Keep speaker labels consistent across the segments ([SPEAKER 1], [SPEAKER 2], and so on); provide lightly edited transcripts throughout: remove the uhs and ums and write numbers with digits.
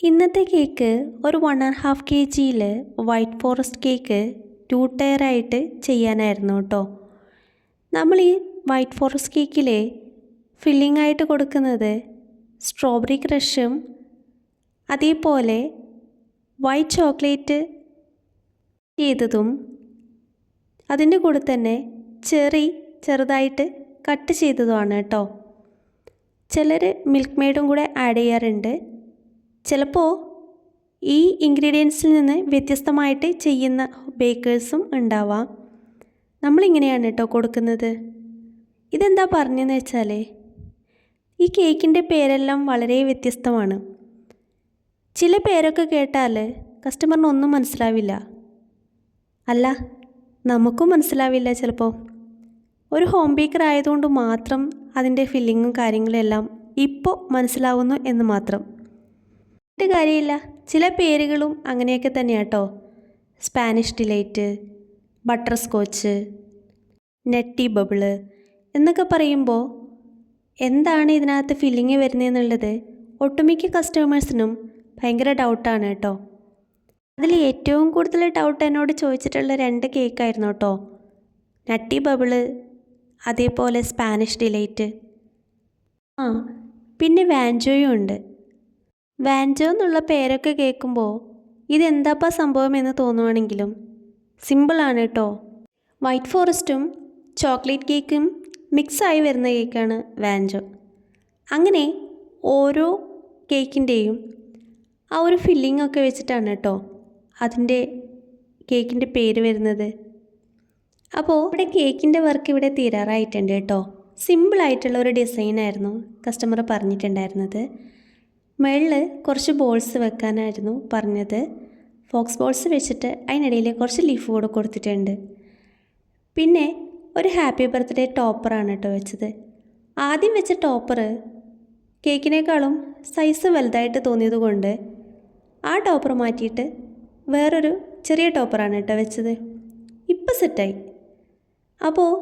[SPEAKER 1] ഇന്നത്തെ കേക്ക് ഒരു 1.5 kg white forest cake 2 ടയറായിട്ട് ചെയ്യാനായിരുന്നു കേട്ടോ. നമ്മൾ ഈ വൈറ്റ് ഫോറസ്റ്റ് കേക്കിൽ ഫില്ലിംഗ് ആയിട്ട് കൊടുക്കുന്നത് സ്ട്രോബെറി ക്രഷും അതേപോലെ വൈറ്റ് ചോക്ലേറ്റ് ചെയ്തതും അതിൻ്റെ കൂടെ തന്നെ ചെറി ചെറുതായിട്ട് കട്ട് ചെയ്തതുമാണ് കേട്ടോ. ചിലർ മിൽക്ക് മെയ്ഡും കൂടെ ആഡ് ചെയ്യാറുണ്ട്. ചിലപ്പോൾ ഈ ഇൻഗ്രീഡിയൻസിൽ നിന്ന് വ്യത്യസ്തമായിട്ട് ചെയ്യുന്ന ബേക്കേഴ്സും ഉണ്ടാവാം. നമ്മളിങ്ങനെയാണ് കേട്ടോ കൊടുക്കുന്നത്. ഇതെന്താ പറഞ്ഞതെന്ന് വെച്ചാൽ ഈ കേക്കിൻ്റെ പേരെല്ലാം വളരെ വ്യത്യസ്തമാണ്. ചില പേരൊക്കെ കേട്ടാൽ കസ്റ്റമറിനൊന്നും മനസ്സിലാവില്ല. അല്ല, നമുക്കും മനസ്സിലാവില്ല ചിലപ്പോൾ. ഒരു ഹോം ബേക്കർ ആയതുകൊണ്ട് മാത്രം അതിൻ്റെ ഫില്ലിങ്ങും കാര്യങ്ങളും എല്ലാം ഇപ്പോൾ മനസ്സിലാവുന്നു എന്ന് മാത്രം. കാര്യമില്ല, ചില പേരുകളും അങ്ങനെയൊക്കെ തന്നെയാണ് കേട്ടോ. Spanish delight, butter scotch, nutty bubble എന്നൊക്കെ പറയുമ്പോൾ എന്താണ് ഇതിനകത്ത് ഫില്ലിങ് വരുന്നതെന്നുള്ളത് ഒട്ടുമിക്ക കസ്റ്റമേഴ്സിനും ഭയങ്കര ഡൗട്ടാണ് കേട്ടോ. അതിൽ ഏറ്റവും കൂടുതൽ ഡൗട്ട് എന്നോട് ചോദിച്ചിട്ടുള്ള 2 കേക്കായിരുന്നു കേട്ടോ. നട്ടി ബബിള് അതേപോലെ സ്പാനിഷ് ഡിലൈറ്റ്. പിന്നെ വാൻജോയും ഉണ്ട്. വാൻജോ എന്നുള്ള പേരൊക്കെ കേൾക്കുമ്പോൾ ഇതെന്താപ്പാ സംഭവം എന്ന് തോന്നുവാണെങ്കിലും സിമ്പിളാണ് കേട്ടോ. വൈറ്റ് ഫോറസ്റ്റും ചോക്ലേറ്റ് കേക്കും മിക്സായി വരുന്ന കേക്കാണ് വാൻജോ. അങ്ങനെ ഓരോ കേക്കിൻ്റെയും ആ ഒരു ഫില്ലിംഗ് ഒക്കെ വെച്ചിട്ടാണ് കേട്ടോ അതിൻ്റെ കേക്കിൻ്റെ പേര് വരുന്നത്. അപ്പോൾ ഇവിടെ കേക്കിൻ്റെ വർക്ക് ഇവിടെ തീരാറായിട്ടുണ്ട് കേട്ടോ. സിമ്പിളായിട്ടുള്ള ഒരു ഡിസൈനായിരുന്നു കസ്റ്റമർ പറഞ്ഞിട്ടുണ്ടായിരുന്നത്. മുകളിൽ കുറച്ച് ബോൾസ് വെക്കാനായിരുന്നു പറഞ്ഞത്. ഫോക്സ് ബോൾസ് വെച്ചിട്ട് അതിനിടയിൽ കുറച്ച് ലീഫ് കൂടെ കൊടുത്തിട്ടുണ്ട്. പിന്നെ ഒരു ഹാപ്പി ബർത്ത്ഡേ ടോപ്പറാണ് കേട്ടോ വെച്ചത്. ആദ്യം വെച്ച ടോപ്പർ കേക്കിനേക്കാളും സൈസ് വലുതായിട്ട് തോന്നിയത് കൊണ്ട് ആ ടോപ്പർ മാറ്റിയിട്ട് വേറൊരു ചെറിയ ടോപ്പറാണ് കേട്ടോ വെച്ചത്. ഇപ്പം സെറ്റായി. അപ്പോൾ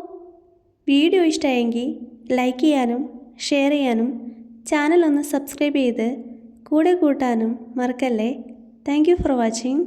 [SPEAKER 1] വീഡിയോ ഇഷ്ടമായെങ്കിൽ ലൈക്ക് ചെയ്യാനും ഷെയർ ചെയ്യാനും ചാനൽ ഒന്ന് സബ്സ്ക്രൈബ് ചെയ്ത് കൂടെ കൂട്ടാനും മറക്കല്ലേ. Thank you for watching.